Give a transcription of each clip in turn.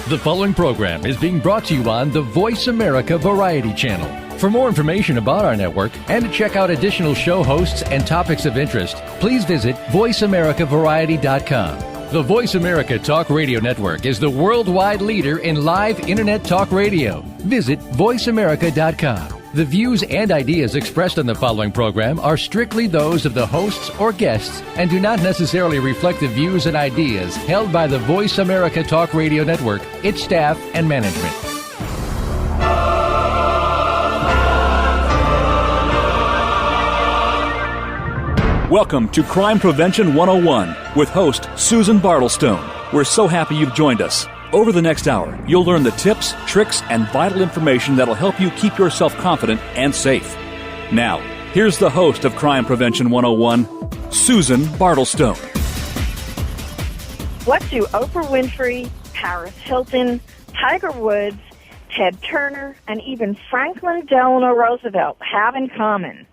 The following program is being brought to you on the Voice America Variety Channel. For more information about our network and to check out additional show hosts and topics of interest, please visit voiceamericavariety.com. The Voice America Talk Radio Network is the worldwide leader in live Internet talk radio. Visit voiceamerica.com. The views and ideas expressed on the following program are strictly those of the hosts or guests and do not necessarily reflect the views and ideas held by the Voice America Talk Radio Network, its staff, and management. Welcome to Crime Prevention 101 with host Susan Bartlestone. We're so happy you've joined us. Over the next hour, you'll learn the tips, tricks, and vital information that'll help you keep yourself confident and safe. Now, here's the host of Crime Prevention 101, Susan Bartlestone. What do Oprah Winfrey, Paris Hilton, Tiger Woods, Ted Turner, and even Franklin Delano Roosevelt have in common?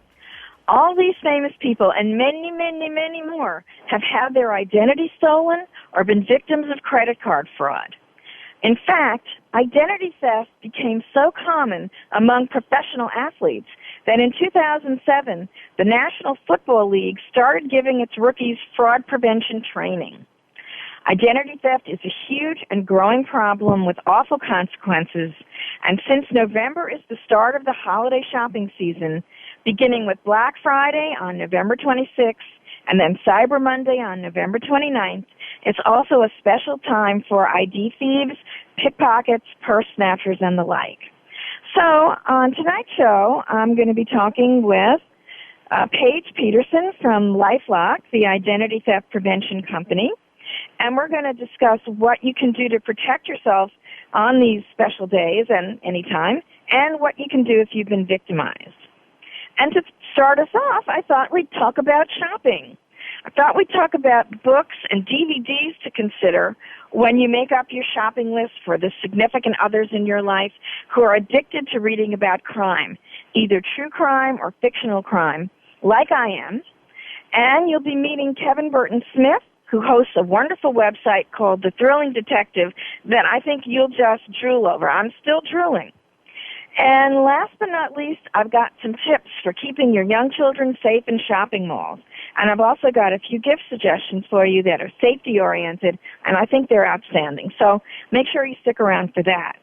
All these famous people and many, many, many more have had their identity stolen or been victims of credit card fraud. In fact, identity theft became so common among professional athletes that in 2007, the National Football League started giving its rookies fraud prevention training. Identity theft is a huge and growing problem with awful consequences, and since November is the start of the holiday shopping season, beginning with Black Friday on November 26th and then Cyber Monday on November 29th, it's also a special time for ID thieves, pickpockets, purse snatchers, and the like. So on tonight's show, I'm going to be talking with Paige Peterson from LifeLock, the Identity Theft Prevention Company, and we're going to discuss what you can do to protect yourself on these special days and anytime, and what you can do if you've been victimized. And to start us off, I thought we'd talk about shopping. I thought we'd talk about books and DVDs to consider when you make up your shopping list for the significant others in your life who are addicted to reading about crime, either true crime or fictional crime, like I am. And you'll be meeting Kevin Burton Smith, who hosts a wonderful website called The Thrilling Detective that I think you'll just drool over. I'm still drooling. And last but not least, I've got some tips for keeping your young children safe in shopping malls. And I've also got a few gift suggestions for you that are safety-oriented, and I think they're outstanding. So make sure you stick around for that.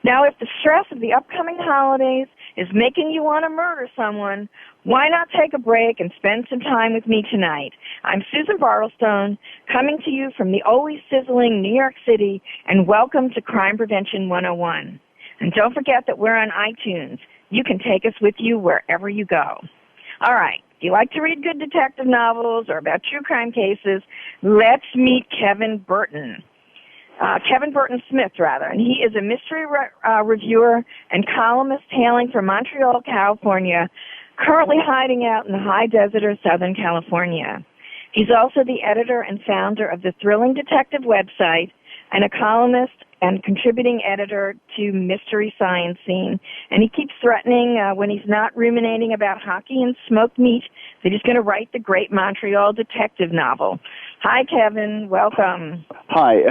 Now, if the stress of the upcoming holidays is making you want to murder someone, why not take a break and spend some time with me tonight? I'm Susan Bartlestone, coming to you from the always sizzling New York City, and welcome to Crime Prevention 101. And don't forget that we're on iTunes. You can take us with you wherever you go. All right. If you like to read good detective novels or about true crime cases, let's meet Kevin Burton. Kevin Burton Smith, rather. And he is a mystery reviewer and columnist hailing from Montreal, California, currently hiding out in the high desert of Southern California. He's also the editor and founder of the Thrilling Detective website and a columnist and contributing editor to Mystery Science Scene. And he keeps threatening, when he's not ruminating about hockey and smoked meat, that he's going to write the great Montreal detective novel. Hi, Kevin. Welcome. Hi.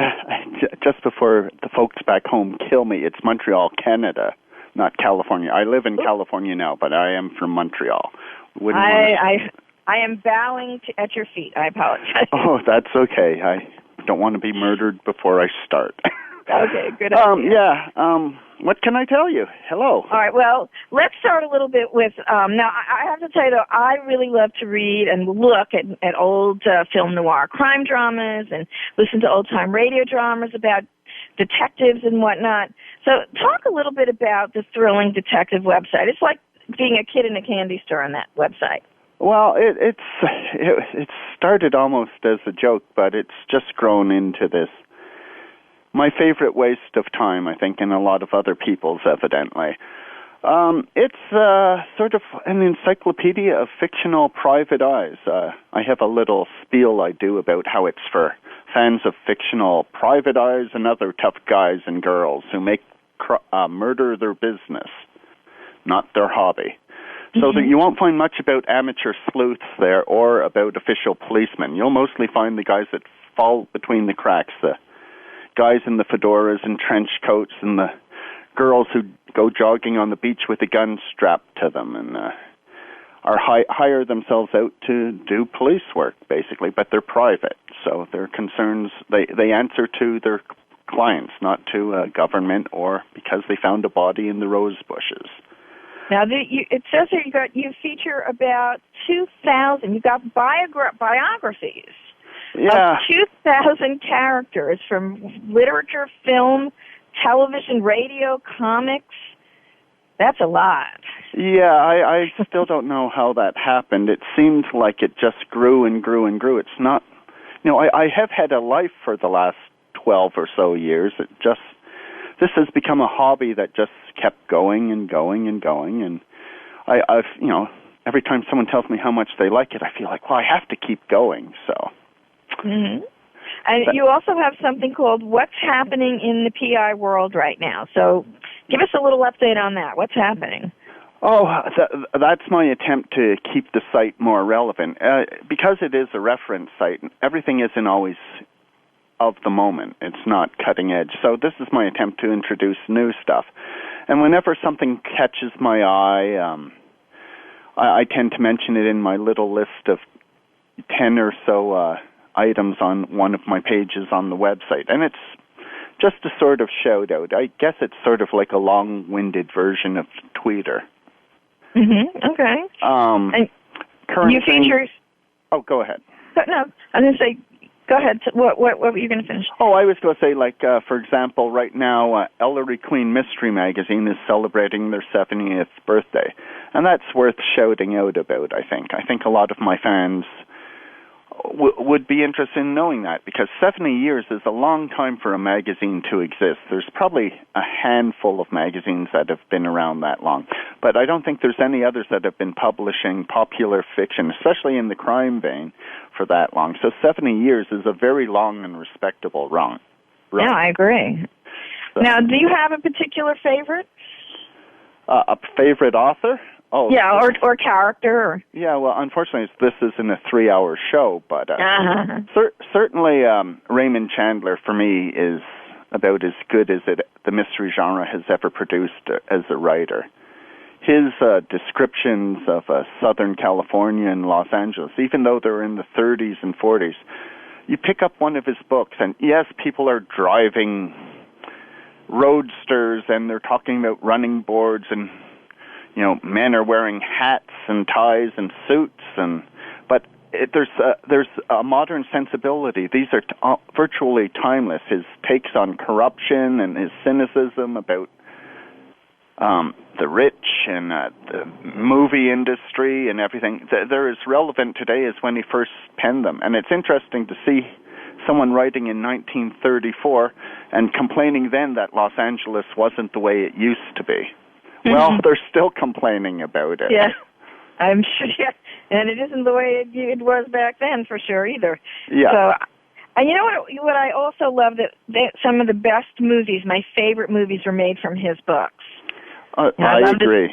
Just before the folks back home kill me, it's Montreal, Canada, not California. I live in California now, but I am from Montreal. I am bowing at your feet. I apologize. Oh, that's okay. I don't want to be murdered before I start. Okay, good idea. What can I tell you? Hello. All right, well, let's start a little bit with, now, I have to tell you, though, I really love to read and look at old film noir crime dramas and listen to old-time radio dramas about detectives and whatnot. So talk a little bit about the Thrilling Detective website. It's like being a kid in a candy store on that website. Well, it started almost as a joke, but it's just grown into this. My favorite waste of time, I think, and a lot of other people's, evidently. It's sort of an encyclopedia of fictional private eyes. I have a little spiel I do about how it's for fans of fictional private eyes and other tough guys and girls who make murder their business, not their hobby. So that you won't find much about amateur sleuths there or about official policemen. You'll mostly find the guys that fall between the cracks, guys in the fedoras and trench coats and the girls who go jogging on the beach with a gun strapped to them and hire themselves out to do police work, basically, but they're private. So their concerns, they answer to their clients, not to government or because they found a body in the rose bushes. Now, it says here you feature about 2,000. You've got biographies of 2,000 characters from literature, film, television, radio, comics. That's a lot. Yeah, I still don't know how that happened. It seemed like it just grew and grew and grew. It's not, I have had a life for the last 12 or so years. This has become a hobby that just kept going and going and going. And I've, every time someone tells me how much they like it, I feel like, well, I have to keep going. So. Mm-hmm. And you also have something called What's Happening in the PI World Right Now. So give us a little update on that. What's happening? Oh, that's my attempt to keep the site more relevant. Because it is a reference site, everything isn't always of the moment. It's not cutting edge. So this is my attempt to introduce new stuff. And whenever something catches my eye, I tend to mention it in my little list of 10 or so items on one of my pages on the website. And it's just a sort of shout-out. I guess it's sort of like a long-winded version of Twitter. Mm-hmm. Okay. And you feature... Oh, go ahead. No, I'm going to say... Go ahead. What were you going to finish? Oh, I was going to say, for example, right now, Ellery Queen Mystery Magazine is celebrating their 70th birthday, and that's worth shouting out about, I think. I think a lot of my fans would be interested in knowing that, because 70 years is a long time for a magazine to exist. There's probably a handful of magazines that have been around that long, but I don't think there's any others that have been publishing popular fiction, especially in the crime vein, for that long. So 70 years is a very long and respectable run. Yeah, I agree. So, now, do you have a particular favorite? A favorite author? Oh, yeah, or character. Or... Yeah, well, unfortunately, this isn't a 3-hour show, but certainly Raymond Chandler, for me, is about as good as the mystery genre has ever produced as a writer. His descriptions of Southern California and Los Angeles, even though they're in the 30s and 40s, you pick up one of his books, and yes, people are driving roadsters, and they're talking about running boards, and men are wearing hats and ties and suits, but there's a modern sensibility. These are virtually timeless. His takes on corruption and his cynicism about the rich and the movie industry and everything, they're as relevant today as when he first penned them. And it's interesting to see someone writing in 1934 and complaining then that Los Angeles wasn't the way it used to be. Mm-hmm. Well, they're still complaining about it. Yeah, I'm sure. Yeah. And it isn't the way it was back then, for sure, either. Yeah. So, and you know what I also love, that some of the best movies, my favorite movies, were made from his books. I agree.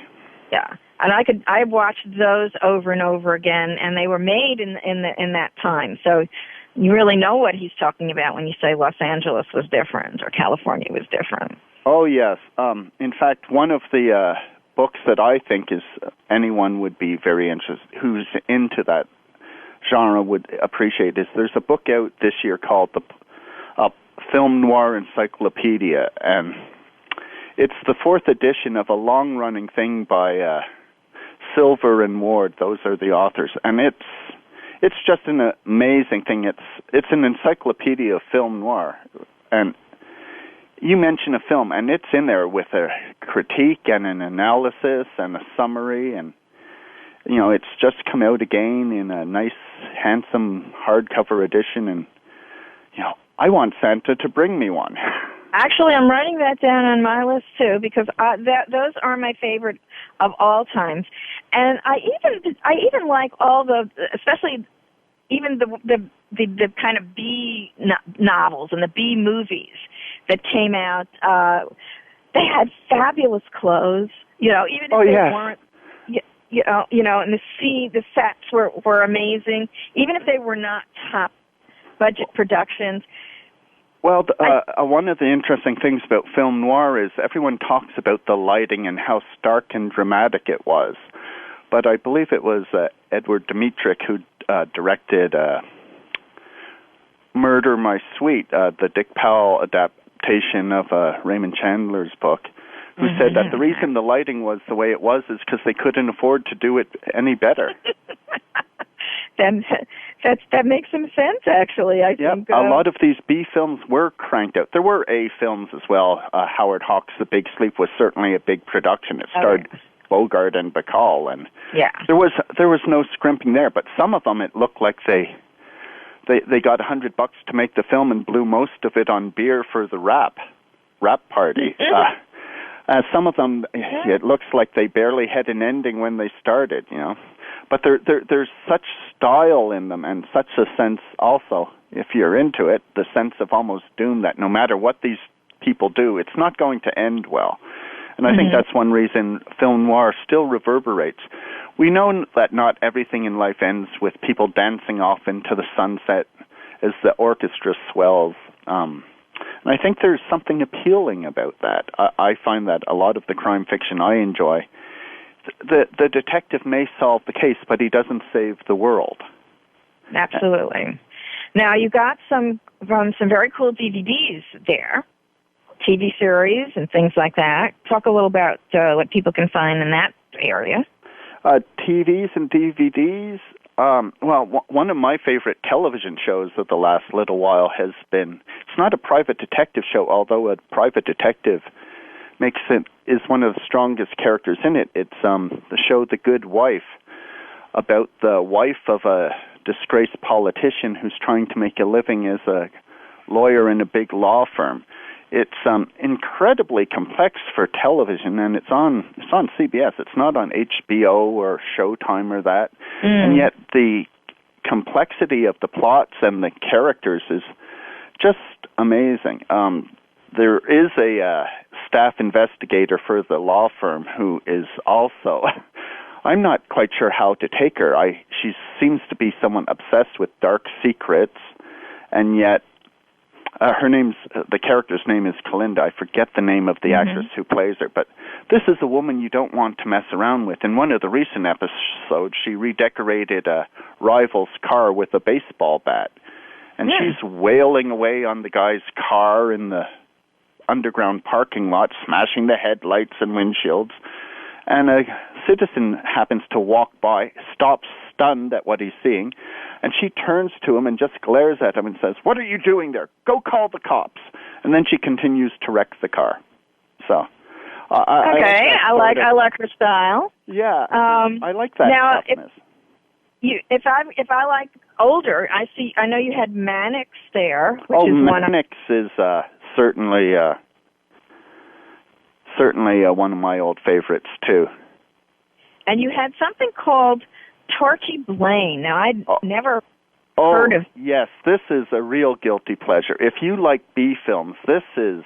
Yeah, and I've watched those over and over again, and they were made in that time. So you really know what he's talking about when you say Los Angeles was different or California was different. Oh yes. In fact, one of the books that I think is anyone would be very interested, who's into that genre would appreciate, is there's a book out this year called the Film Noir Encyclopedia, and it's the 4th edition of a long-running thing by Silver and Ward. Those are the authors, and it's just an amazing thing. It's an encyclopedia of film noir, and you mention a film, and it's in there with a critique and an analysis and a summary, and it's just come out again in a nice, handsome hardcover edition, and I want Santa to bring me one. Actually, I'm writing that down on my list too, because those are my favorite of all times, and I even like all especially even the kind of B novels and the B movies that came out. They had fabulous clothes, even if they weren't. And the sets were amazing, even if they were not top budget productions. Well, one of the interesting things about film noir is everyone talks about the lighting and how stark and dramatic it was. But I believe it was Edward Dmytryk who directed Murder, My Sweet, the Dick Powell adaptation of Raymond Chandler's book, who said that the reason the lighting was the way it was is because they couldn't afford to do it any better. That makes some sense, actually. I think a lot of these B films were cranked out. There were A films as well. Howard Hawks' The Big Sleep was certainly a big production. It starred Bogart and Bacall, and there was no scrimping there. But some of them, it looked like they got $100 to make the film and blew most of it on beer for the rap party. Some of them, it looks like they barely had an ending when they started, you know. But there's such style in them and such a sense also, if you're into it, the sense of almost doom that no matter what these people do, it's not going to end well. And I think that's one reason film noir still reverberates. We know that not everything in life ends with people dancing off into the sunset as the orchestra swells. And I think there's something appealing about that. I find that a lot of the crime fiction I enjoy, the detective may solve the case, but he doesn't save the world. Absolutely. Now, you got some very cool DVDs there, TV series and things like that. Talk a little about what people can find in that area. TVs and DVDs. Well, one of my favorite television shows of the last little while has been, it's not a private detective show, although a private detective is one of the strongest characters in it. It's the show The Good Wife, about the wife of a disgraced politician who's trying to make a living as a lawyer in a big law firm. It's incredibly complex for television, and it's on CBS. It's not on HBO or Showtime or that. And yet the complexity of the plots and the characters is just amazing. There is a staff investigator for the law firm who is also, I'm not quite sure how to take her. She seems to be someone obsessed with dark secrets, and yet the character's name is Kalinda. I forget the name of the actress who plays her, but this is a woman you don't want to mess around with. In one of the recent episodes, she redecorated a rival's car with a baseball bat, and she's wailing away on the guy's car in the underground parking lot, smashing the headlights and windshields. And a citizen happens to walk by, stops stunned at what he's seeing, and she turns to him and just glares at him and says, "What are you doing there? Go call the cops." And then she continues to wreck the car. So, I like her style. Yeah, I like that. Now, if I like older, I know you had Mannix there, which is Mannix is certainly one of my old favorites too. And you had something called Torchy Blaine. Now, I'd never heard of. Yes, this is a real guilty pleasure. If you like B films, this is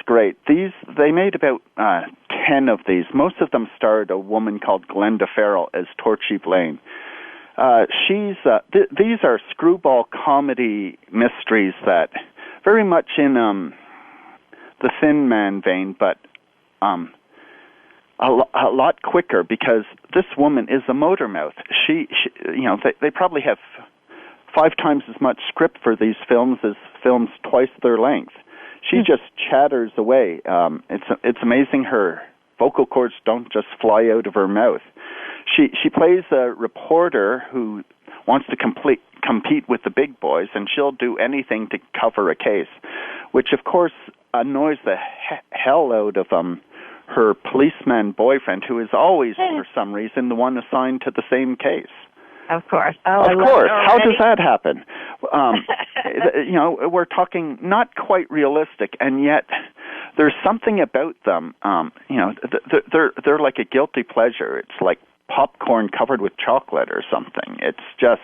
great. They made about 10 of these. Most of them starred a woman called Glenda Farrell as Torchy Blaine. These are screwball comedy mysteries that very much in the Thin Man vein, but a lot quicker, because this woman is a motor mouth. They probably have 5 times as much script for these films as films twice their length. She just chatters away. It's amazing her vocal cords don't just fly out of her mouth. She plays a reporter who wants to compete with the big boys, and she'll do anything to cover a case, which of course annoys the hell out of her policeman boyfriend, who is always, for some reason, the one assigned to the same case. Of course. Of course. How does that happen? We're talking not quite realistic, and yet there's something about them. They're like a guilty pleasure. It's like popcorn covered with chocolate or something. It's just,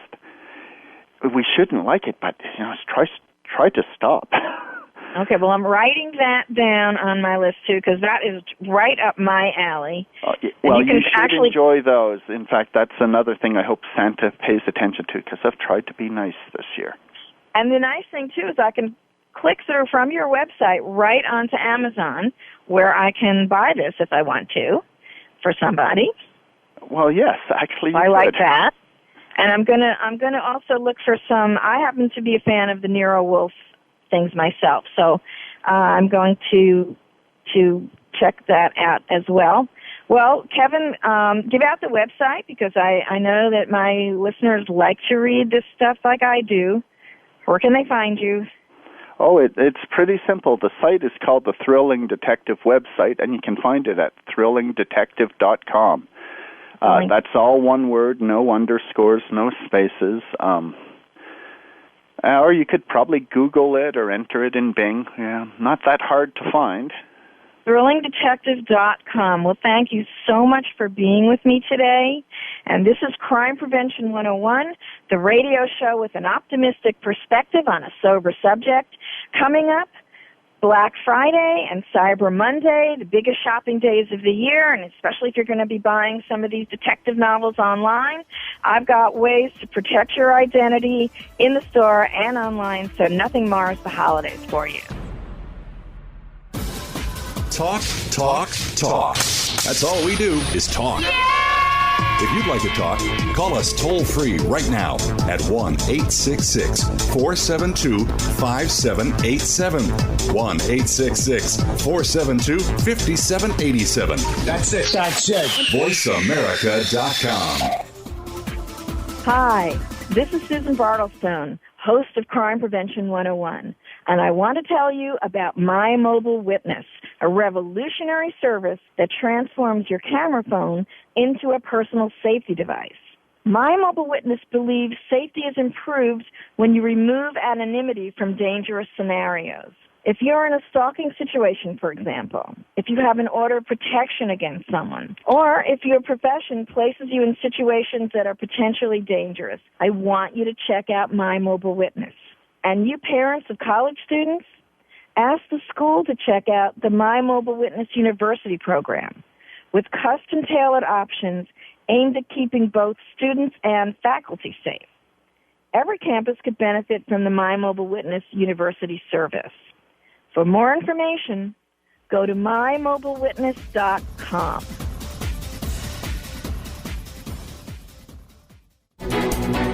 we shouldn't like it, but try to stop. Okay, well, I'm writing that down on my list, too, because that is right up my alley. Well, you should enjoy those. In fact, that's another thing I hope Santa pays attention to, because I've tried to be nice this year. And the nice thing, too, is I can click through from your website right onto Amazon, where I can buy this if I want to for somebody. Well, yes, actually, you I like could. that. And I'm gonna also look for some. I happen to be a fan of the Nero Wolf things myself, so I'm going to check that out as well. Well, Kevin, give out the website because I know that my listeners like to read this stuff like I do. Where can they find you? Oh, it's pretty simple. The site is called the Thrilling Detective website, and you can find it at thrillingdetective.com. That's all one word, no underscores, no spaces. Or you could probably Google it or enter it in Bing. Yeah, not that hard to find. thrillingdetective.com. Well, thank you so much for being with me today. And this is Crime Prevention 101, the radio show with an optimistic perspective on a sober subject. Coming up, Black Friday and Cyber Monday, the biggest shopping days of the year, and especially if you're going to be buying some of these detective novels online, I've got ways to protect your identity in the store and online so nothing mars the holidays for you. Talk, talk, talk. That's all we do is talk. Yeah! If you'd like to talk, call us toll-free right now at 1-866-472-5787. 1-866-472-5787. That's it. VoiceAmerica.com. Hi, this is Susan Bartlestone, host of Crime Prevention 101, and I want to tell you about My Mobile Witness, a revolutionary service that transforms your camera phone into a personal safety device. My Mobile Witness believes safety is improved when you remove anonymity from dangerous scenarios. If you're in a stalking situation, for example, if you have an order of protection against someone, or if your profession places you in situations that are potentially dangerous, I want you to check out My Mobile Witness. And you parents of college students, ask the school to check out the My Mobile Witness University program with custom-tailored options aimed at keeping both students and faculty safe. Every campus could benefit from the My Mobile Witness University service. For more information, go to mymobilewitness.com.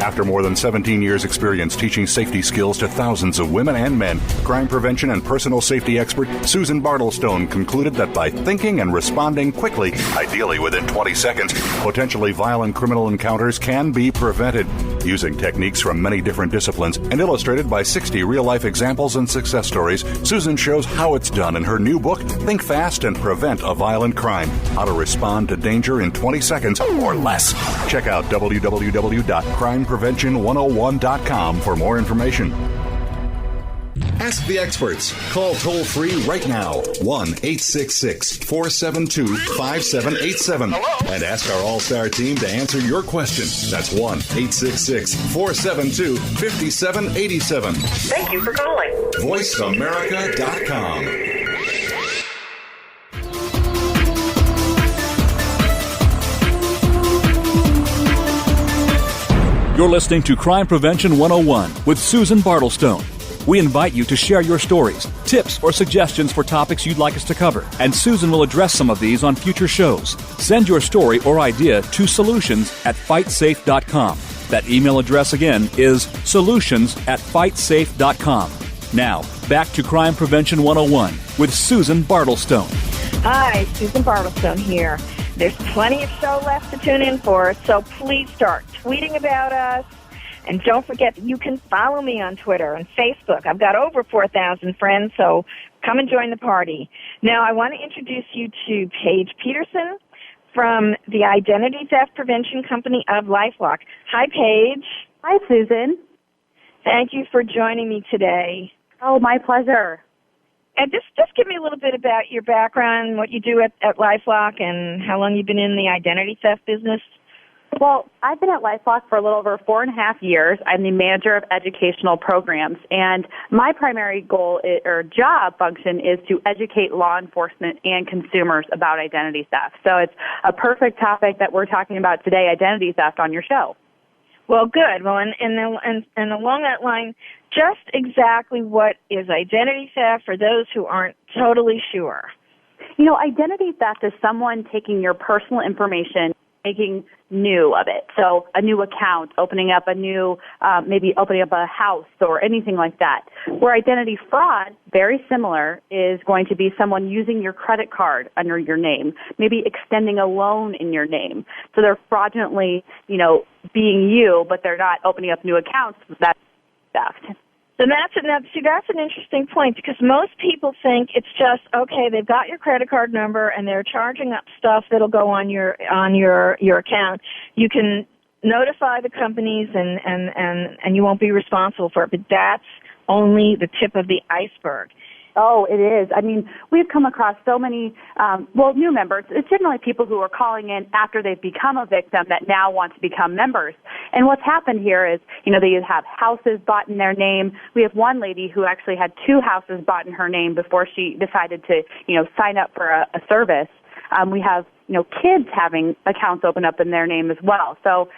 After more than 17 years' experience teaching safety skills to thousands of women and men, crime prevention and personal safety expert Susan Bartlestone concluded that by thinking and responding quickly, ideally within 20 seconds, potentially violent criminal encounters can be prevented. Using techniques from many different disciplines and illustrated by 60 real-life examples and success stories, Susan shows how it's done in her new book, Think Fast and Prevent a Violent Crime, How to Respond to Danger in 20 Seconds or Less. Check out www.crimeprevention101.com for more information. Ask the experts. Call toll-free right now, 1-866-472-5787. And ask our all-star team to answer your question. That's 1-866-472-5787. Thank you for calling. VoiceAmerica.com. You're listening to Crime Prevention 101 with Susan Bartlestone. We invite you to share your stories, tips, or suggestions for topics you'd like us to cover, and Susan will address some of these on future shows. Send your story or idea to solutions@fightsafe.com. That email address again is solutions@fightsafe.com. Now, back to Crime Prevention 101 with Susan Bartlestone. Hi, Susan Bartlestone here. There's plenty of show left to tune in for, so please start tweeting about us. And don't forget that you can follow me on Twitter and Facebook. I've got over 4,000 friends, so come and join the party. Now, I want to introduce you to Paige Peterson from the Identity Theft Prevention Company of LifeLock. Hi, Paige. Hi, Susan. Thank you for joining me today. Oh, my pleasure. And just give me a little bit about your background, what you do at LifeLock, and how long you've been in the identity theft business. Well, I've been at LifeLock for a little over 4.5 years. I'm the manager of educational programs, and my primary goal or job function is to educate law enforcement and consumers about identity theft. So it's a perfect topic that we're talking about today, identity theft, on your show. Well, good. Well, and along that line, just exactly what is identity theft for those who aren't totally sure? Identity theft is someone taking your personal information, making new of it. So a new account, opening up a new, maybe opening up a house or anything like that. Where identity fraud, very similar, is going to be someone using your credit card under your name, maybe extending a loan in your name. So they're fraudulently, being you, but they're not opening up new accounts. That's theft. So that's an interesting point, because most people think it's just, okay, they've got your credit card number and they're charging up stuff that'll go on your account. You can notify the companies and you won't be responsible for it, but that's only the tip of the iceberg. Oh, it is. I mean, we've come across so many, new members. It's generally people who are calling in after they've become a victim that now want to become members. And what's happened here is, they have houses bought in their name. We have one lady who actually had 2 houses bought in her name before she decided to, sign up for a service. We have, kids having accounts open up in their name as well. So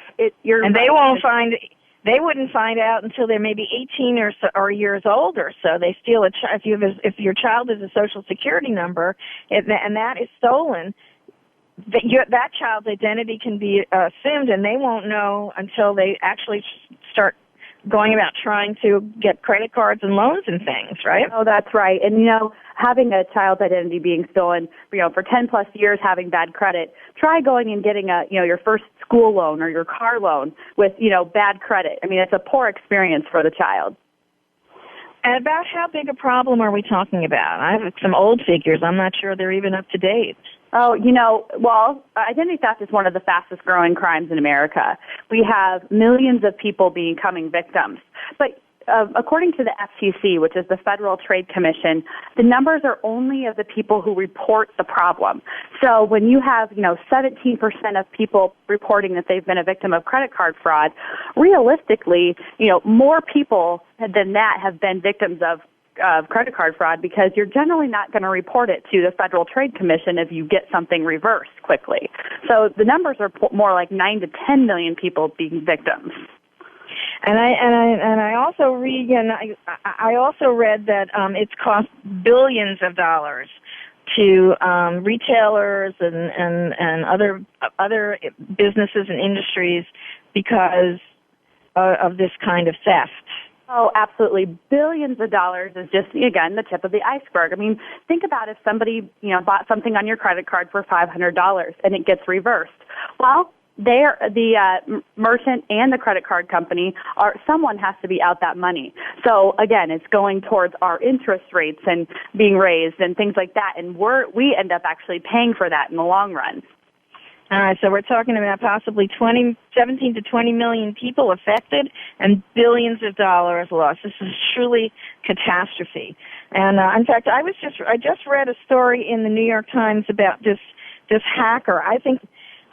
they wouldn't find out until they're maybe 18 or years old or so. They steal if your child has a Social Security number and that is stolen, that child's identity can be assumed, and they won't know until they actually start going about trying to get credit cards and loans and things, right? Oh, that's right. And, having a child's identity being stolen, for 10 plus years having bad credit, try going and getting your first school loan or your car loan with, bad credit. I mean, it's a poor experience for the child. And about how big a problem are we talking about? I have some old figures. I'm not sure they're even up to date. Oh, identity theft is one of the fastest growing crimes in America. We have millions of people becoming victims. But according to the FTC, which is the Federal Trade Commission, the numbers are only of the people who report the problem. So when you have, 17% of people reporting that they've been a victim of credit card fraud, realistically, more people than that have been victims of credit card fraud, because you're generally not going to report it to the Federal Trade Commission if you get something reversed quickly. So the numbers are more like 9 to 10 million people being victims. And I also read, I also read that it's cost billions of dollars to retailers and other businesses and industries because of this kind of theft. Oh, absolutely. Billions of dollars is just, again, the tip of the iceberg. I mean, think about if somebody, bought something on your credit card for $500 and it gets reversed. Well, the merchant and the credit card company someone has to be out that money. So again, it's going towards our interest rates and being raised and things like that. And we end up actually paying for that in the long run. All right, so we're talking about possibly 17 to 20 million people affected and billions of dollars lost. This is truly catastrophe. And in fact, I just read a story in the New York Times about this hacker.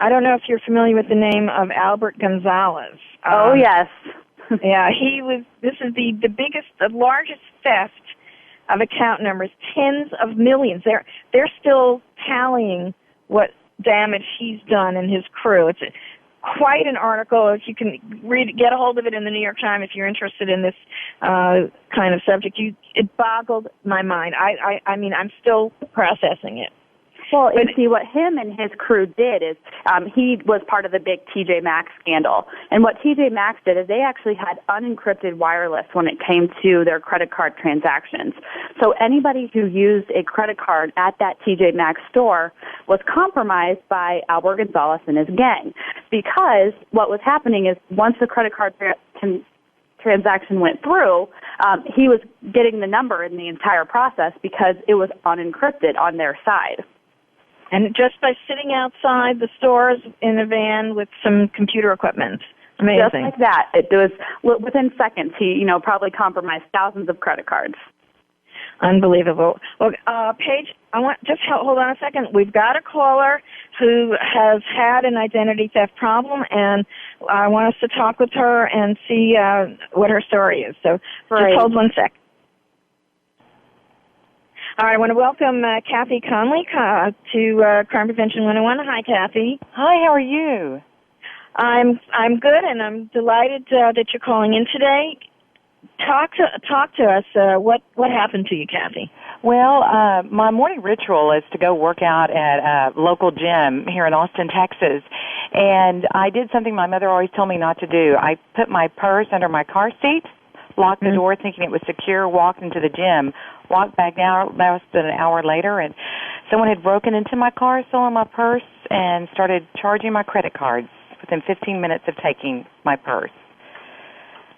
I don't know if you're familiar with the name of Albert Gonzalez. Oh, yes. Yeah, this is the largest theft of account numbers, tens of millions. They're still tallying what damage he's done and his crew. It's quite an article. If you can get a hold of it in the New York Times if you're interested in this kind of subject. It boggled my mind. I mean, I'm still processing it. Well, and see, what him and his crew did is he was part of the big TJ Maxx scandal. And what TJ Maxx did is they actually had unencrypted wireless when it came to their credit card transactions. So anybody who used a credit card at that TJ Maxx store was compromised by Albert Gonzalez and his gang. Because what was happening is once the credit card transaction went through, he was getting the number in the entire process because it was unencrypted on their side. And just by sitting outside the stores in a van with some computer equipment. Amazing. Just like that. It was within seconds. He, probably compromised thousands of credit cards. Unbelievable. Well, Paige, hold on a second. We've got a caller who has had an identity theft problem, and I want us to talk with her and see what her story is. So Just hold one sec. All right, I want to welcome Kathy Conley to Crime Prevention 101. Hi, Kathy. Hi, how are you? I'm good, and I'm delighted that you're calling in today. Talk to us. What happened to you, Kathy? Well, my morning ritual is to go work out at a local gym here in Austin, Texas. And I did something my mother always told me not to do. I put my purse under my car seat, locked the door thinking it was secure, walked into the gym, walked back down less than an hour later, and someone had broken into my car, stolen my purse, and started charging my credit cards within 15 minutes of taking my purse.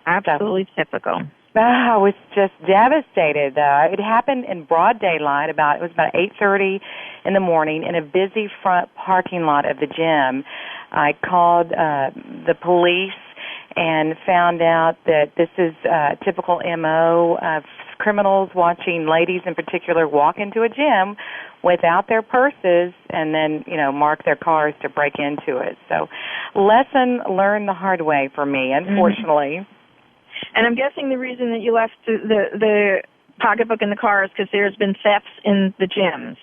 Absolutely typical. I was just devastated. It happened in broad daylight. It was about 8:30 in the morning in a busy front parking lot of the gym. I called the police and found out that this is a typical MO of criminals watching ladies in particular walk into a gym without their purses and then, mark their cars to break into it. So, lesson learned the hard way for me, unfortunately. Mm-hmm. And I'm guessing the reason that you left the pocketbook in the car is because there's been thefts in the gyms.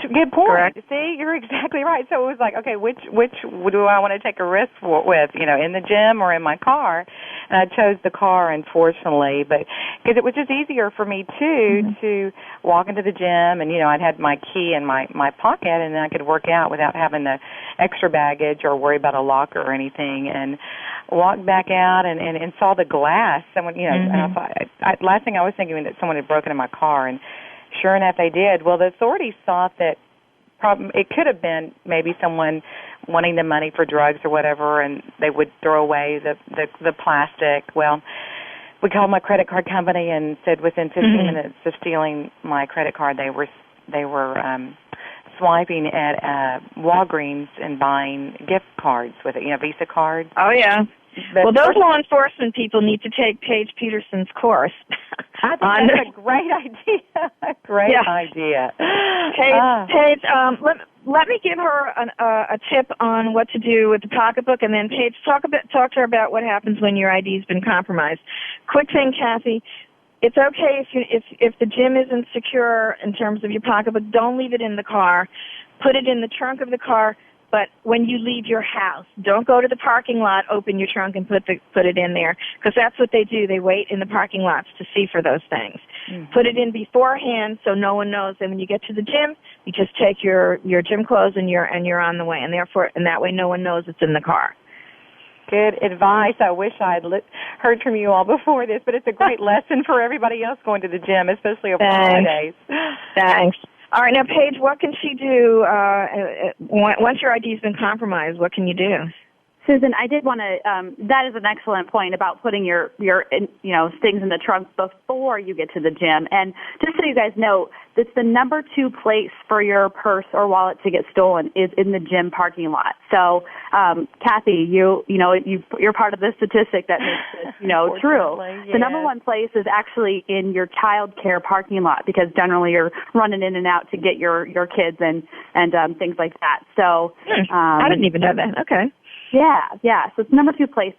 Good point. Correct. See, you're exactly right. So it was like, okay, which do I want to take a risk with, in the gym or in my car? And I chose the car, unfortunately, but because it was just easier for me, too, to walk into the gym and, I'd had my key in my pocket and then I could work out without having the extra baggage or worry about a locker or anything, and walked back out and saw the glass. Someone, and I thought, last thing I was thinking that someone had broken in my car, and sure enough, they did. Well, the authorities thought that it could have been maybe someone wanting the money for drugs or whatever, and they would throw away the plastic. Well, we called my credit card company and said within 15 minutes of stealing my credit card, they were swiping at Walgreens and buying gift cards with it, Visa cards. Oh, yeah. Well, those law enforcement people need to take Paige Peterson's course. I think that's a great idea. Great idea. Paige, let me give her a tip on what to do with the pocketbook, and then Paige, talk to her about what happens when your ID's been compromised. Quick thing, Kathy. It's okay if the gym isn't secure in terms of your pocketbook. Don't leave it in the car. Put it in the trunk of the car. But when you leave your house, don't go to the parking lot, open your trunk, and put it in there, because that's what they do. They wait in the parking lots to see for those things. Put it in beforehand so no one knows. And when you get to the gym, you just take your gym clothes and you're on the way. And that way no one knows it's in the car. Good advice. I wish I had heard from you all before this, but it's a great lesson for everybody else going to the gym, especially over holidays. Thanks. All right, now, Paige, what can she do once your ID's been compromised? What can you do? Susan, I did want to. That is an excellent point about putting your things in the trunk before you get to the gym. And just so you guys know, it's the number 2 place for your purse or wallet to get stolen is in the gym parking lot. So, Kathy, you're part of the statistic that makes it true. Yes. The number 1 place is actually in your child care parking lot, because generally you're running in and out to get your kids and things like that. So I didn't even know that. Okay. Yeah. So it's number 2 place.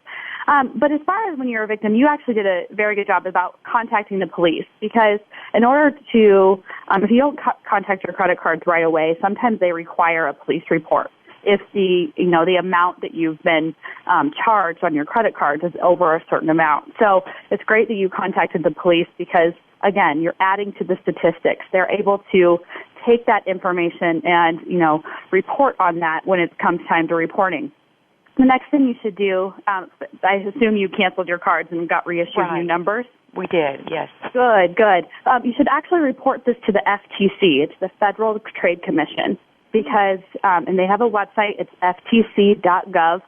But as far as when you're a victim, you actually did a very good job about contacting the police, because in order to, if you don't contact your credit cards right away, sometimes they require a police report if the amount that you've been charged on your credit card is over a certain amount. So it's great that you contacted the police, because, again, you're adding to the statistics. They're able to take that information and, report on that when it comes time to reporting. The next thing you should do, I assume you canceled your cards and got reissued new numbers. We did, yes. Good. You should actually report this to the FTC. It's the Federal Trade Commission, because, and they have a website, it's ftc.gov.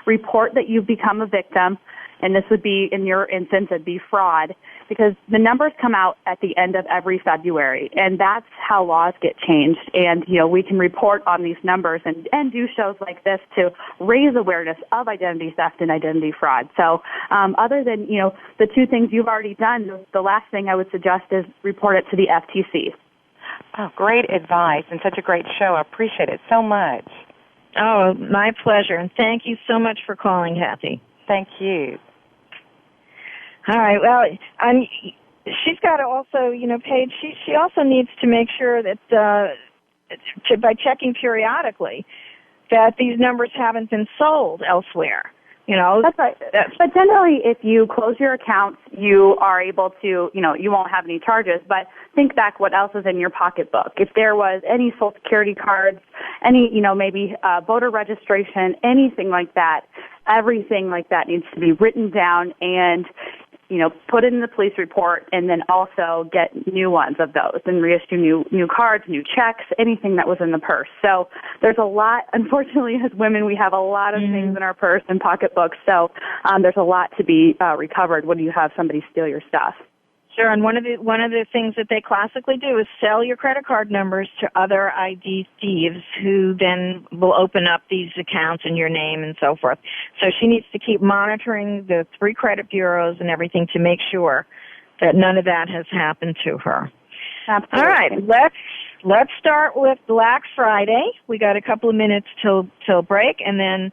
Report that you've become a victim, and this would be, in your instance, it'd be fraud, because the numbers come out at the end of every February, and that's how laws get changed. And, we can report on these numbers and do shows like this to raise awareness of identity theft and identity fraud. So other than, the 2 things you've already done, the last thing I would suggest is report it to the FTC. Oh, great advice, and such a great show. I appreciate it so much. Oh, my pleasure, and thank you so much for calling, Kathy. Thank you. All right. Well, she's got to also, Paige, she also needs to make sure that by checking periodically that these numbers haven't been sold elsewhere. That's right. But generally, if you close your accounts, you are able to, you won't have any charges. But think back what else is in your pocketbook. If there was any Social Security cards, any, maybe voter registration, anything like that, everything like that needs to be written down and, put it in the police report, and then also get new ones of those and reissue new cards, new checks, anything that was in the purse. So there's a lot, unfortunately, as women, we have a lot of things in our purse and pocketbooks. So there's a lot to be recovered when you have somebody steal your stuff. Sure, and one of the things that they classically do is sell your credit card numbers to other ID thieves who then will open up these accounts in your name and so forth. So she needs to keep monitoring the 3 credit bureaus and everything to make sure that none of that has happened to her. Absolutely. All right, let's start with Black Friday. We got a couple of minutes till break, and then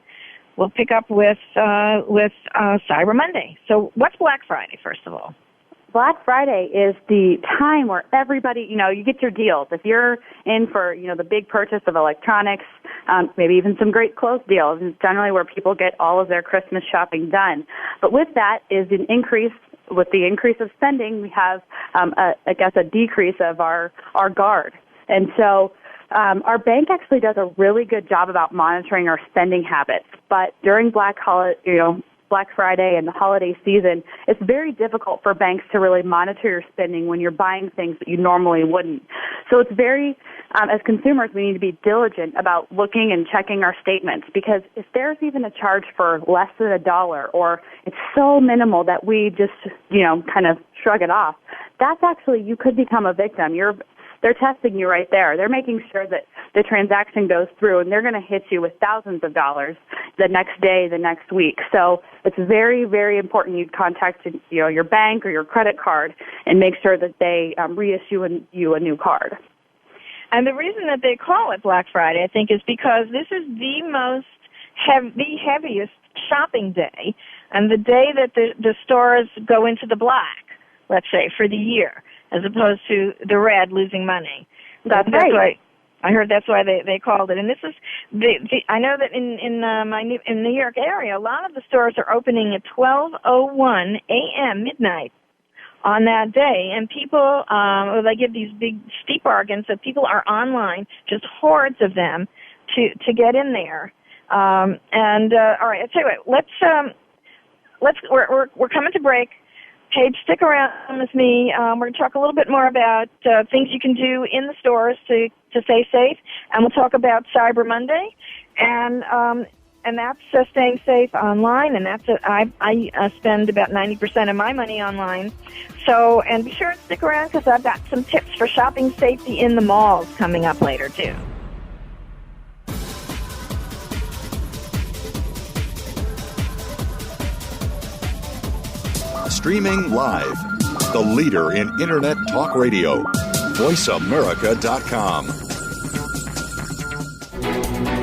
we'll pick up with Cyber Monday. So what's Black Friday, first of all? Black Friday is the time where everybody, you get your deals. If you're in for, the big purchase of electronics, maybe even some great clothes deals, it's generally where people get all of their Christmas shopping done. But with that is an increase. With the increase of spending, we have, a decrease of our guard. And so our bank actually does a really good job about monitoring our spending habits. But during Black Friday and the holiday season, it's very difficult for banks to really monitor your spending when you're buying things that you normally wouldn't. So it's very, as consumers, we need to be diligent about looking and checking our statements, because if there's even a charge for less than $1 or it's so minimal that we just, kind of shrug it off, that's actually, you could become a victim. They're testing you right there. They're making sure that the transaction goes through, and they're going to hit you with thousands of dollars the next day, the next week. So it's very, very important you contact your bank or your credit card and make sure that they reissue you a new card. And the reason that they call it Black Friday, I think, is because this is the heaviest shopping day, and the day that the stores go into the black, let's say, for the year, as opposed to the red, losing money. That's right. Why, I heard that's why they called it. And this is I know that in New York area, a lot of the stores are opening at 12:01 a.m. midnight on that day, and people they give these big steep bargains, so people are online, just hordes of them to get in there. All right, I'll tell you what. We're coming to break. Paige, stick around with me. We're going to talk a little bit more about things you can do in the stores to stay safe, and we'll talk about Cyber Monday, and that's staying safe online, and that's I spend about 90% of my money online. So, and be sure to stick around because I've got some tips for shopping safety in the malls coming up later too. Streaming live, the leader in Internet talk radio, VoiceAmerica.com.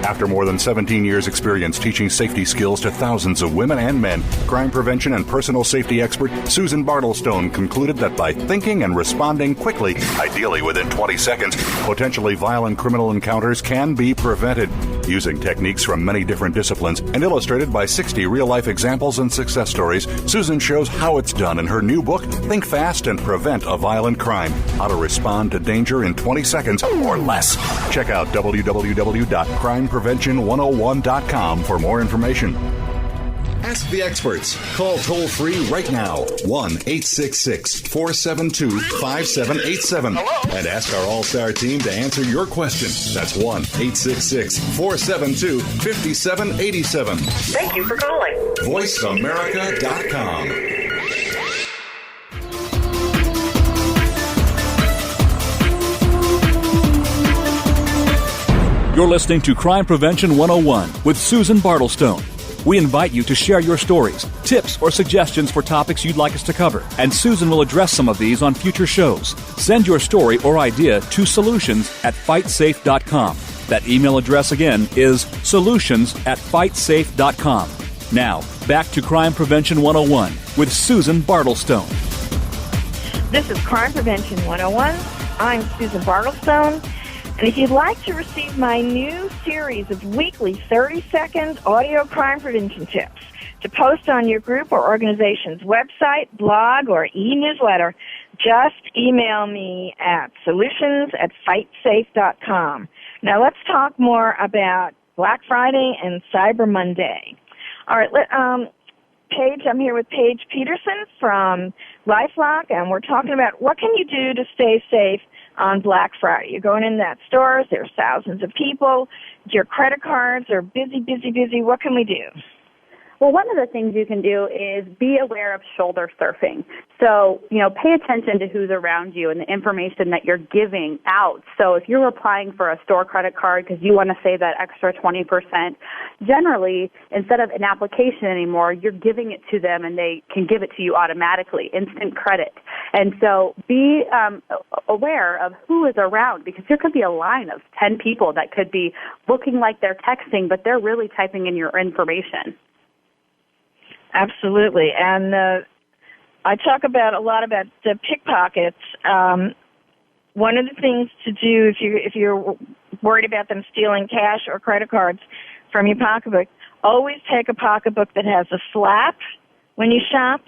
After more than 17 years' experience teaching safety skills to thousands of women and men, crime prevention and personal safety expert Susan Bartlestone concluded that by thinking and responding quickly, ideally within 20 seconds, potentially violent criminal encounters can be prevented. Using techniques from many different disciplines and illustrated by 60 real-life examples and success stories, Susan shows how it's done in her new book, Think Fast and Prevent a Violent Crime, How to Respond to Danger in 20 Seconds or Less. Check out www.crimeprevention101.com for more information. Ask the experts. Call toll-free right now, 1-866-472-5787. And ask our All-Star team to answer your question. That's 1-866-472-5787. Thank you for calling. VoiceAmerica.com. You're listening to Crime Prevention 101 with Susan Bartlestone. We invite you to share your stories, tips, or suggestions for topics you'd like us to cover, and Susan will address some of these on future shows. Send your story or idea to solutions@fightsafe.com. That email address again is solutions@fightsafe.com. Now, back to Crime Prevention 101 with Susan Bartlestone. This is Crime Prevention 101. I'm Susan Bartlestone. And if you'd like to receive my new series of weekly 30-second audio crime prevention tips to post on your group or organization's website, blog, or e-newsletter, just email me at solutions@fightsafe.com. Now let's talk more about Black Friday and Cyber Monday. All right, Paige, I'm here with Paige Peterson from LifeLock, and we're talking about what can you do to stay safe on Black Friday. You're going in that stores, there's thousands of people, your credit cards are busy. What can we do? Well, one of the things you can do is be aware of shoulder surfing. So, pay attention to who's around you and the information that you're giving out. So if you're applying for a store credit card because you want to save that extra 20%, generally, instead of an application anymore, you're giving it to them and they can give it to you automatically, instant credit. And so be aware of who is around, because there could be a line of 10 people that could be looking like they're texting, but they're really typing in your information. Absolutely, and I talk a lot about the pickpockets. One of the things to do if you're worried about them stealing cash or credit cards from your pocketbook, always take a pocketbook that has a flap when you shop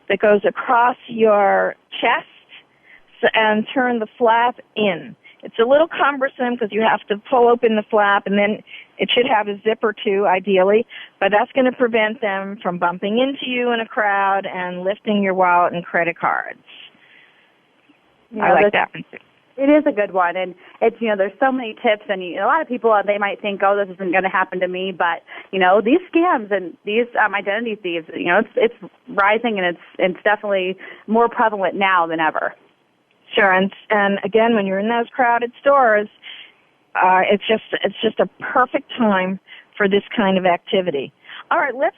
that goes across your chest and turn the flap in. It's a little cumbersome because you have to pull open the flap, and then it should have a zipper too, ideally, but that's going to prevent them from bumping into you in a crowd and lifting your wallet and credit cards. I like that one too. It is a good one, and it's, there's so many tips, and a lot of people, they might think, oh, this isn't going to happen to me, but, these scams and these identity thieves, it's rising, and it's definitely more prevalent now than ever. Sure, and again, when you're in those crowded stores, it's just a perfect time for this kind of activity. All right, let's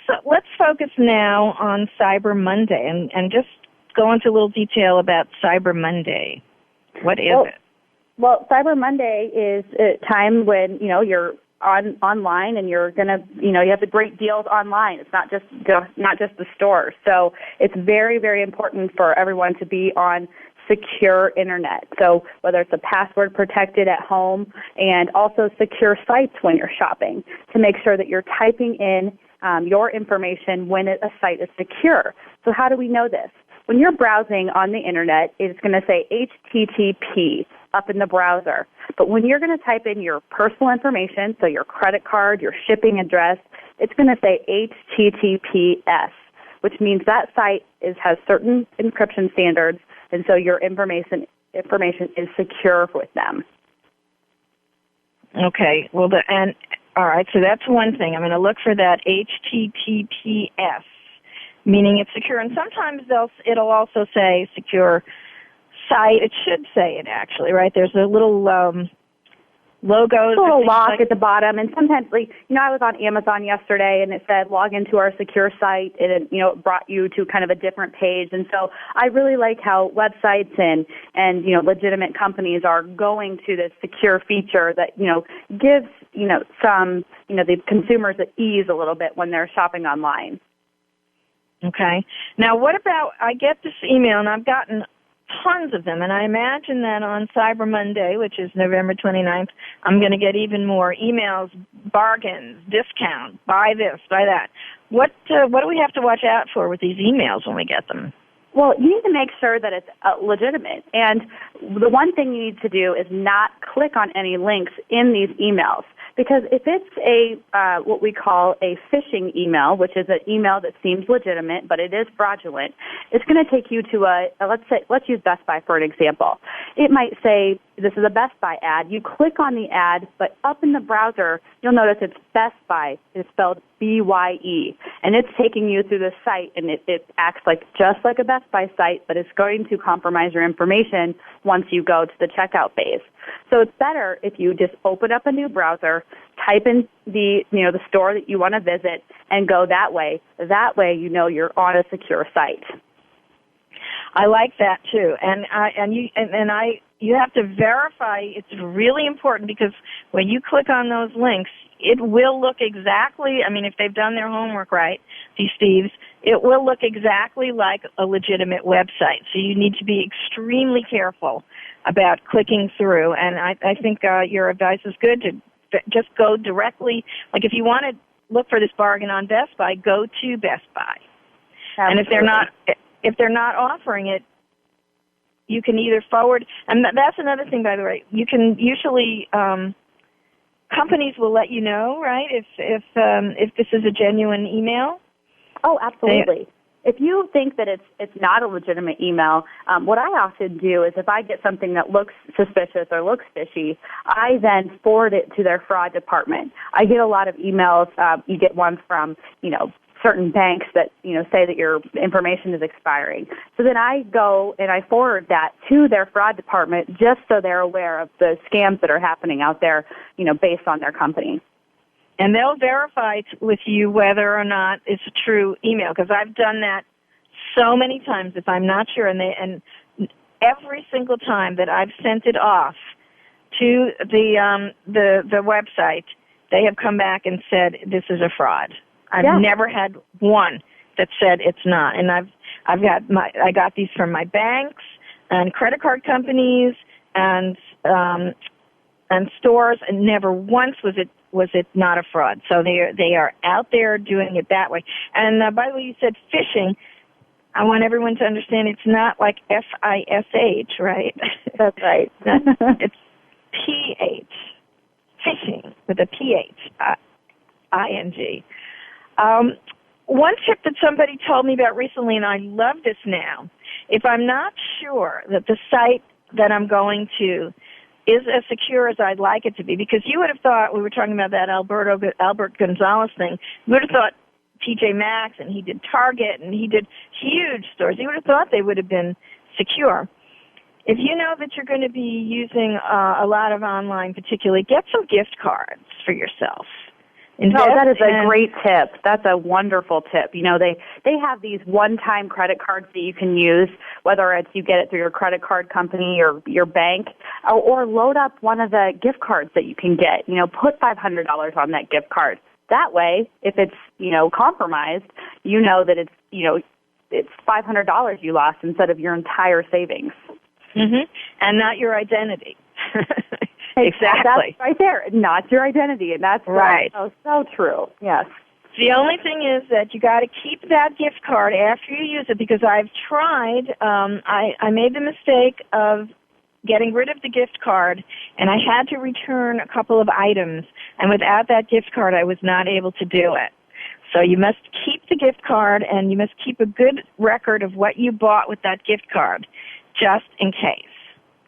focus now on Cyber Monday and just go into a little detail about Cyber Monday. What is it? Well, Cyber Monday is a time when you're online and you're gonna you have the great deals online. It's not just the stores. So it's very, very important for everyone to be on secure internet. So whether it's a password protected at home, and also secure sites when you're shopping, to make sure that you're typing in your information when a site is secure. So how do we know this? When you're browsing on the internet, it's going to say HTTP up in the browser. But when you're going to type in your personal information, so your credit card, your shipping address, it's going to say HTTPS, which means that site has certain encryption standards, and so your information is secure with them. Okay. Well, all right. So that's one thing. I'm going to look for that HTTPS, meaning it's secure. And sometimes it'll also say secure site. It should say it actually, right? There's a little logos. A little lock at the bottom, and sometimes, I was on Amazon yesterday, and it said log into our secure site, and it brought you to kind of a different page. And so I really like how websites and legitimate companies are going to this secure feature that gives some the consumers at ease a little bit when they're shopping online. Okay. Now, what about, I get this email, and I've gotten tons of them, and I imagine that on Cyber Monday, which is November 29th, I'm going to get even more emails, bargains, discount, buy this, buy that. What do we have to watch out for with these emails when we get them? Well, you need to make sure that it's legitimate. And the one thing you need to do is not click on any links in these emails. Because if it's what we call a phishing email, which is an email that seems legitimate, but it is fraudulent, it's going to take you to let's use Best Buy for an example. It might say, this is a Best Buy ad. You click on the ad, but up in the browser, you'll notice it's Best Buy. It's spelled BYE. And it's taking you through the site, and it acts just like a Best Buy site, but it's going to compromise your information once you go to the checkout phase. So it's better if you just open up a new browser, type in the store that you want to visit, and go that way. That way, you're on a secure site. I like that too, you have to verify. It's really important, because when you click on those links, it will look exactly, if they've done their homework right, these thieves, it will look exactly like a legitimate website. So you need to be extremely careful about clicking through. And I think your advice is good to just go directly. Like if you want to look for this bargain on Best Buy, go to Best Buy. Absolutely. And if they're not offering it, you can either forward. And that's another thing, by the way. You can usually companies will let you know, right? If this is a genuine email. Oh, absolutely. If you think that it's not a legitimate email, what I often do is if I get something that looks suspicious or looks fishy, I then forward it to their fraud department. I get a lot of emails. You get ones from, certain banks that, say that your information is expiring. So then I go and I forward that to their fraud department just so they're aware of the scams that are happening out there, based on their company. And they'll verify with you whether or not it's a true email, because I've done that so many times if I'm not sure. And every single time that I've sent it off to the website, they have come back and said this is a fraud. I've never had one that said it's not. And I got these from my banks and credit card companies and stores, and never once was it not a fraud. So they are out there doing it that way. And by the way, you said phishing. I want everyone to understand it's not like FISH, right? That's right. It's PH, phishing with a PH, ING. One tip that somebody told me about recently, and I love this now, if I'm not sure that the site that I'm going to is as secure as I'd like it to be, because you would have thought, we were talking about that Albert Gonzalez thing, you would have thought TJ Maxx, and he did Target, and he did huge stores. You would have thought they would have been secure. If you know that you're going to be using a lot of online particularly, get some gift cards for yourself. That is a great tip. That's a wonderful tip. They have these one-time credit cards that you can use, whether it's you get it through your credit card company or your bank, or load up one of the gift cards that you can get. Put $500 on that gift card. That way, if it's, compromised, you know that it's $500 you lost instead of your entire savings. Mm-hmm. And not your identity. Exactly. That's right there. Not your identity, and that's right. So true. Yes. The only thing is that you got to keep that gift card after you use it, because I've tried. I made the mistake of getting rid of the gift card, and I had to return a couple of items, and without that gift card, I was not able to do it. So you must keep the gift card, and you must keep a good record of what you bought with that gift card, just in case.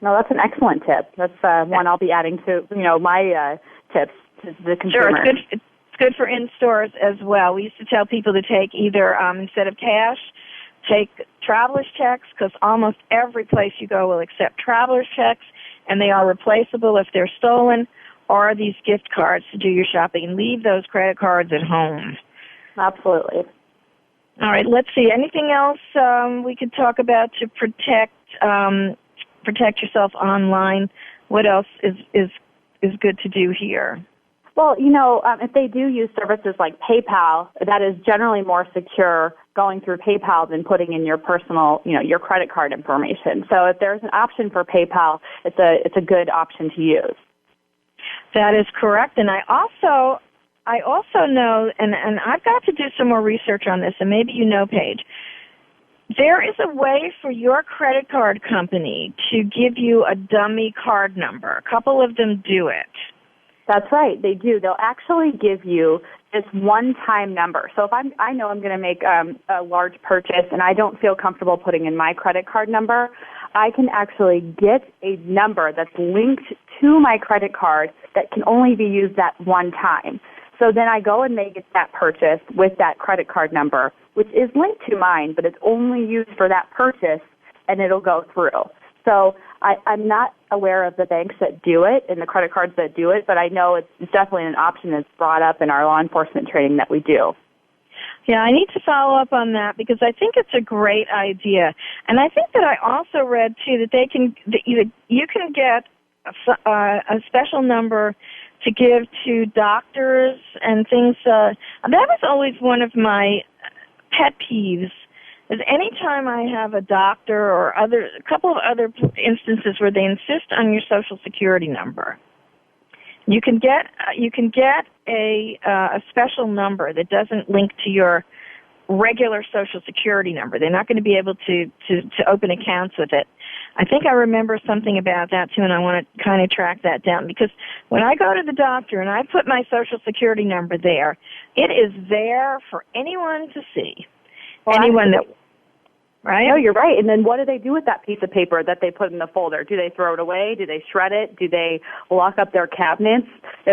No, that's an excellent tip. That's one I'll be adding to, my tips to the consumer. Sure, it's good for in-stores as well. We used to tell people to take either, instead of cash, take traveler's checks, because almost every place you go will accept traveler's checks, and they are replaceable if they're stolen, or these gift cards to do your shopping, and leave those credit cards at home. Absolutely. All right, let's see. Anything else we could talk about to protect yourself online? What else is good to do here? Well, if they do use services like PayPal, that is generally more secure going through PayPal than putting in your personal, your credit card information. So if there's an option for PayPal, it's a good option to use. That is correct. And I also know, and I've got to do some more research on this, and maybe Paige, there is a way for your credit card company to give you a dummy card number. A couple of them do it. That's right, they do. They'll actually give you this one-time number. So if I know I'm going to make a large purchase and I don't feel comfortable putting in my credit card number, I can actually get a number that's linked to my credit card that can only be used that one time. So then I go and make that purchase with that credit card number, which is linked to mine, but it's only used for that purchase, and it'll go through. So I'm not aware of the banks that do it and the credit cards that do it, but I know it's definitely an option that's brought up in our law enforcement training that we do. Yeah, I need to follow up on that because I think it's a great idea. And I think that I also read, too, that you can get a special number to give to doctors and things. That was always one of my pet peeves, is anytime I have a doctor or a couple of other instances where they insist on your Social Security number, you can get a special number that doesn't link to your regular Social Security number. They're not going to be able to open accounts with it. I think I remember something about that too, and I want to kind of track that down, because when I go to the doctor and I put my Social Security number there, it is there for anyone to see. Well, anyone that, right? No, you're right. And then what do they do with that piece of paper that they put in the folder? Do they throw it away? Do they shred it? Do they lock up their cabinets?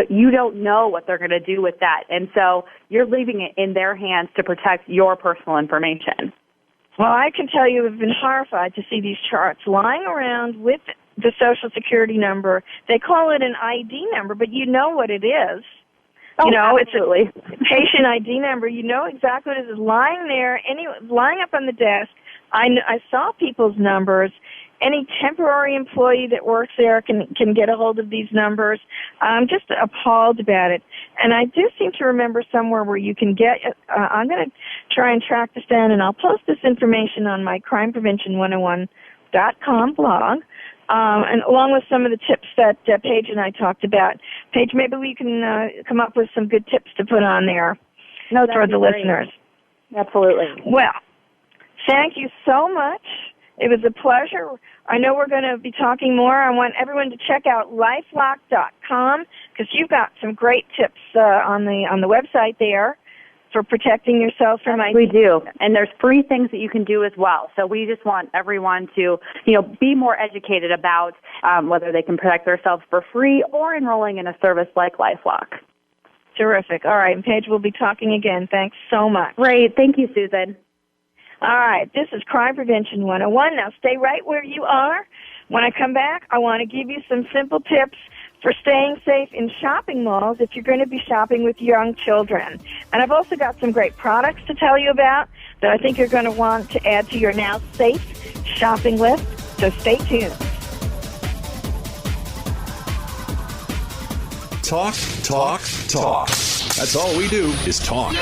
You don't know what they're going to do with that. And so you're leaving it in their hands to protect your personal information. Well, I can tell you I've been horrified to see these charts lying around with the Social Security number. They call it an ID number, but you know what it is. Oh, absolutely. It's a patient ID number. You know exactly what it is lying there, lying up on the desk. I saw people's numbers. Any temporary employee that works there can get a hold of these numbers. I'm just appalled about it. And I do seem to remember somewhere where you can get, I'm going to try and track this down, and I'll post this information on my crimeprevention101.com blog, and along with some of the tips that Paige and I talked about. Paige, maybe we can come up with some good tips to put on there for the listeners. Absolutely. Well, thank you so much. It was a pleasure. I know we're going to be talking more. I want everyone to check out LifeLock.com, because you've got some great tips on the website there for protecting yourself from ID. We do. And there's free things that you can do as well. So we just want everyone to, be more educated about whether they can protect themselves for free or enrolling in a service like LifeLock. Terrific. All right. And Paige, we'll be talking again. Thanks so much. Great. Thank you, Susan. All right, this is Crime Prevention 101. Now stay right where you are. When I come back, I want to give you some simple tips for staying safe in shopping malls if you're going to be shopping with young children. And I've also got some great products to tell you about that I think you're going to want to add to your now safe shopping list. So stay tuned. Talk, talk, talk. That's all we do is talk.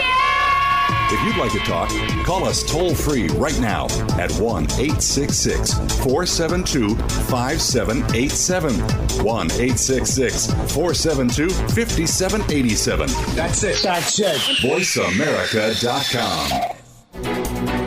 If you'd like to talk, call us toll-free right now at 1-866-472-5787. 1-866-472-5787. That's it. VoiceAmerica.com.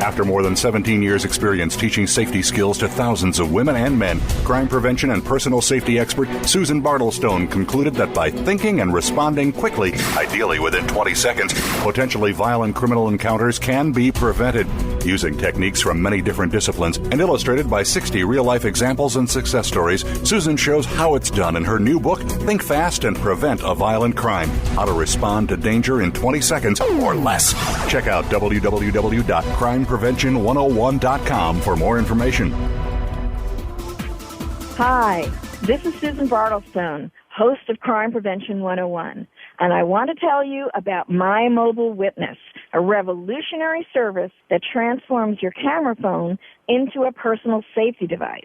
After more than 17 years' experience teaching safety skills to thousands of women and men, crime prevention and personal safety expert Susan Bartlestone concluded that by thinking and responding quickly, ideally within 20 seconds, potentially violent criminal encounters can be prevented. Using techniques from many different disciplines and illustrated by 60 real-life examples and success stories, Susan shows how it's done in her new book, Think Fast and Prevent a Violent Crime: How to Respond to Danger in 20 Seconds or Less. Check out www.crimeprevention101.com for more information. Hi, this is Susan Bartlestone, host of Crime Prevention 101, and I want to tell you about My Mobile Witness, a revolutionary service that transforms your camera phone into a personal safety device.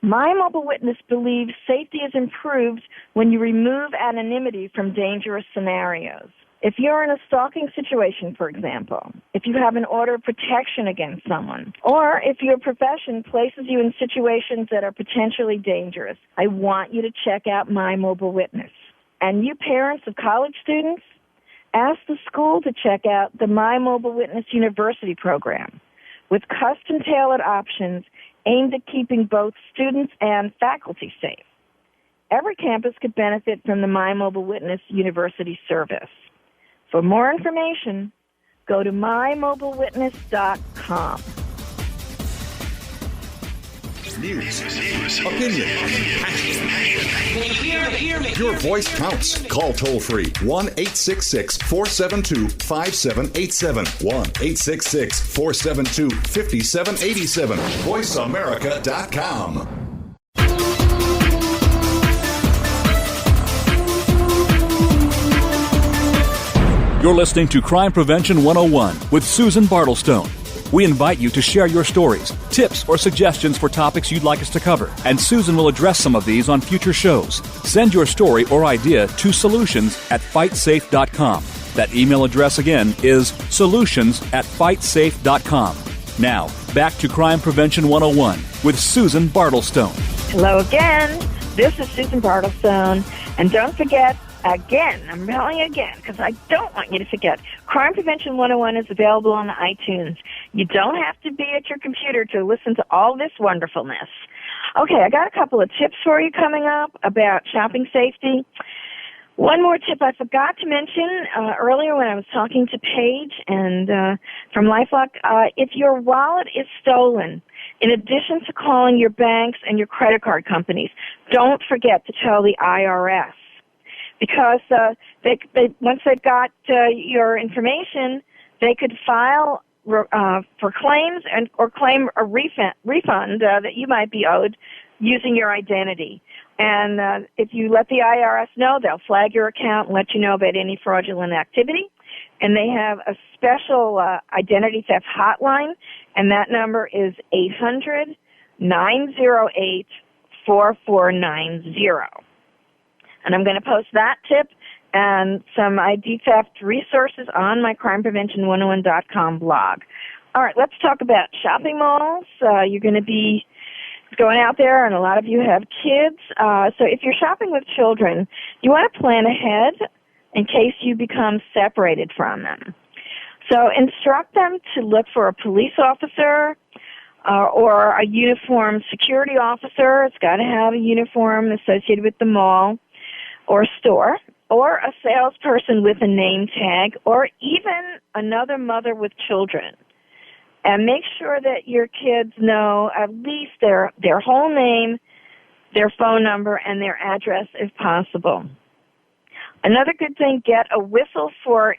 My Mobile Witness believes safety is improved when you remove anonymity from dangerous scenarios. If you're in a stalking situation, for example, if you have an order of protection against someone, or if your profession places you in situations that are potentially dangerous, I want you to check out My Mobile Witness. And you parents of college students, ask the school to check out the My Mobile Witness University program with custom-tailored options aimed at keeping both students and faculty safe. Every campus could benefit from the My Mobile Witness University service. For more information, go to mymobilewitness.com. News, opinion, passion. Your voice counts. Call toll-free 1-866-472-5787. 1-866-472-5787. VoiceAmerica.com. You're listening to Crime Prevention 101 with Susan Bartlestone. We invite you to share your stories, tips, or suggestions for topics you'd like us to cover, and Susan will address some of these on future shows. Send your story or idea to solutions@fightsafe.com. That email address again is solutions@fightsafe.com. Now, back to Crime Prevention 101 with Susan Bartlestone. Hello again. This is Susan Bartlestone. And don't forget, again, I'm telling you again, because I don't want you to forget, Crime Prevention 101 is available on iTunes. You don't have to be at your computer to listen to all this wonderfulness. Okay, I got a couple of tips for you coming up about shopping safety. One more tip I forgot to mention earlier when I was talking to Paige and from LifeLock, if your wallet is stolen, in addition to calling your banks and your credit card companies, don't forget to tell the IRS. Because they once they've got your information, they could file for claims or claim a refund that you might be owed using your identity. And if you let the IRS know, they'll flag your account and let you know about any fraudulent activity. And they have a special identity theft hotline, and that number is 800-908-4490. And I'm going to post that tip and some ID theft resources on my crimeprevention101.com blog. All right, let's talk about shopping malls. You're going to be going out there, and a lot of you have kids. So if you're shopping with children, you want to plan ahead in case you become separated from them. So instruct them to look for a police officer or a uniformed security officer. It's got to have a uniform associated with the mall or store, or a salesperson with a name tag, or even another mother with children. And make sure that your kids know at least their whole name, their phone number, and their address if possible. Another good thing, get a whistle for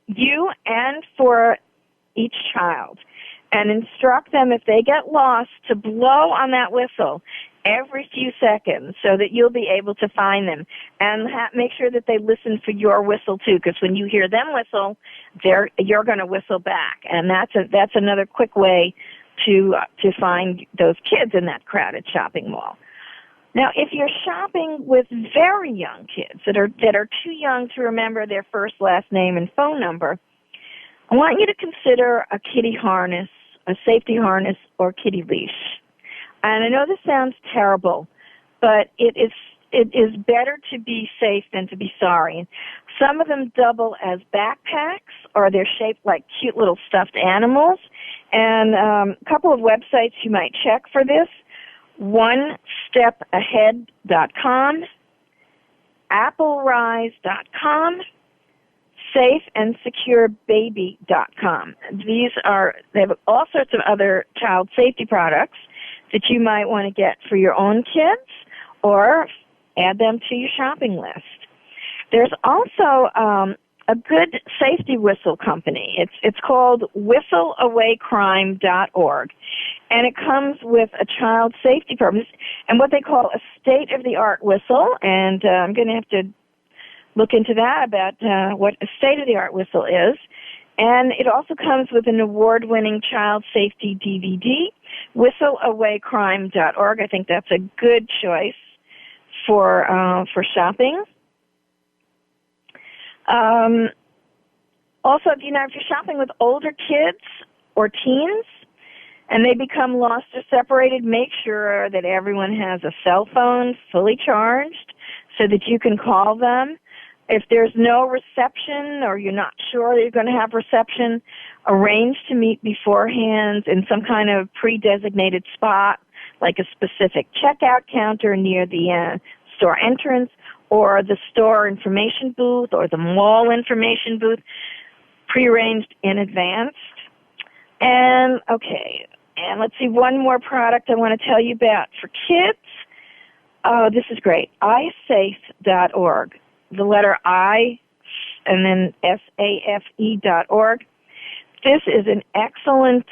you and for each child. And instruct them if they get lost to blow on that whistle every few seconds so that you'll be able to find them. And make sure that they listen for your whistle too, because when you hear them whistle, you're going to whistle back. And that's another quick way to find those kids in that crowded shopping mall. Now, if you're shopping with very young kids that are too young to remember their first, last name, and phone number, I want you to consider a kiddie harness, a safety harness, or kiddie leash. And I know this sounds terrible, but it is better to be safe than to be sorry. Some of them double as backpacks, or they're shaped like cute little stuffed animals. And a couple of websites you might check for this: onestepahead.com, applerise.com, safeandsecurebaby.com. They have all sorts of other child safety products that you might want to get for your own kids or add them to your shopping list. There's also a good safety whistle company. It's called whistleawaycrime.org, and it comes with a child safety program and what they call a state-of-the-art whistle, and I'm going to have to look into that about what a state-of-the-art whistle is. And it also comes with an award-winning child safety DVD, whistleawaycrime.org. I think that's a good choice for shopping. Also, if you're shopping with older kids or teens and they become lost or separated, make sure that everyone has a cell phone fully charged so that you can call them. If there's no reception or you're not sure that you're going to have reception, arrange to meet beforehand in some kind of pre-designated spot, like a specific checkout counter near the store entrance or the store information booth or the mall information booth, prearranged in advance. And let's see, one more product I want to tell you about for kids. Oh, this is great. iSafe.org. The letter I, and then SAFE.org. This is an excellent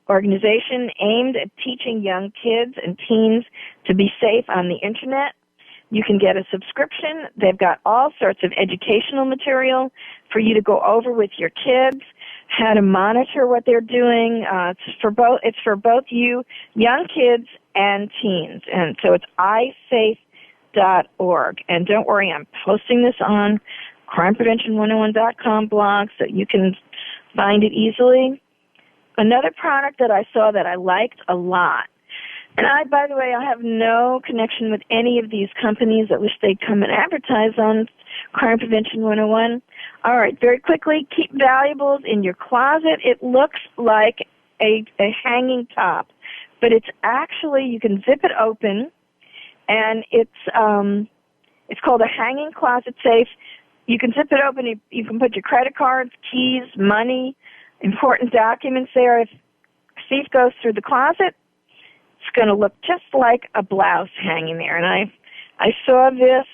organization aimed at teaching young kids and teens to be safe on the Internet. You can get a subscription. They've got all sorts of educational material for you to go over with your kids, how to monitor what they're doing. It's for both you, young kids, and teens. And so it's iSafe.org. And don't worry, I'm posting this on crimeprevention101.com blog so you can find it easily. another product that I saw that I liked a lot. And by the way, I have no connection with any of these companies. I wish they'd come and advertise on Crime Prevention 101. All right, very quickly, keep valuables in your closet. It looks like a hanging top, but it's actually, you can zip it open, and it's called a hanging closet safe. You can zip it open. You can put your credit cards, keys, money, important documents there. If a thief goes through the closet, it's going to look just like a blouse hanging there. And I saw this.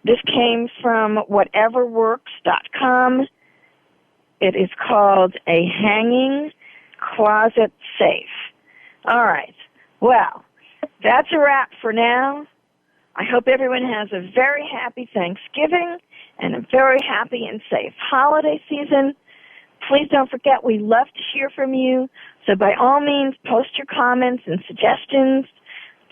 This came from whateverworks.com. It is called a hanging closet safe. All right. Well, that's a wrap for now. I hope everyone has a very happy Thanksgiving and a very happy and safe holiday season. Please don't forget, we love to hear from you. So by all means, post your comments and suggestions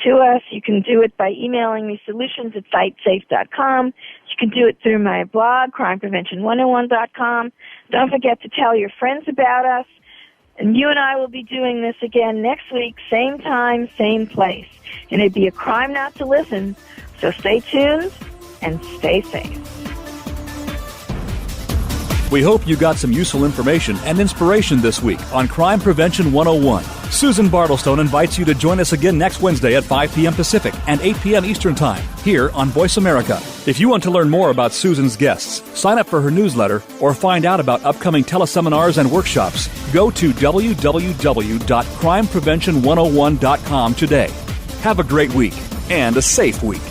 to us. You can do it by emailing me solutions@fightsafe.com. You can do it through my blog, crimeprevention101.com. Don't forget to tell your friends about us. And you and I will be doing this again next week, same time, same place. And it'd be a crime not to listen. So stay tuned and stay safe. We hope you got some useful information and inspiration this week on Crime Prevention 101. Susan Bartlestone invites you to join us again next Wednesday at 5 p.m. Pacific and 8 p.m. Eastern Time here on Voice America. If you want to learn more about Susan's guests, sign up for her newsletter, or find out about upcoming teleseminars and workshops, go to www.crimeprevention101.com today. Have a great week and a safe week.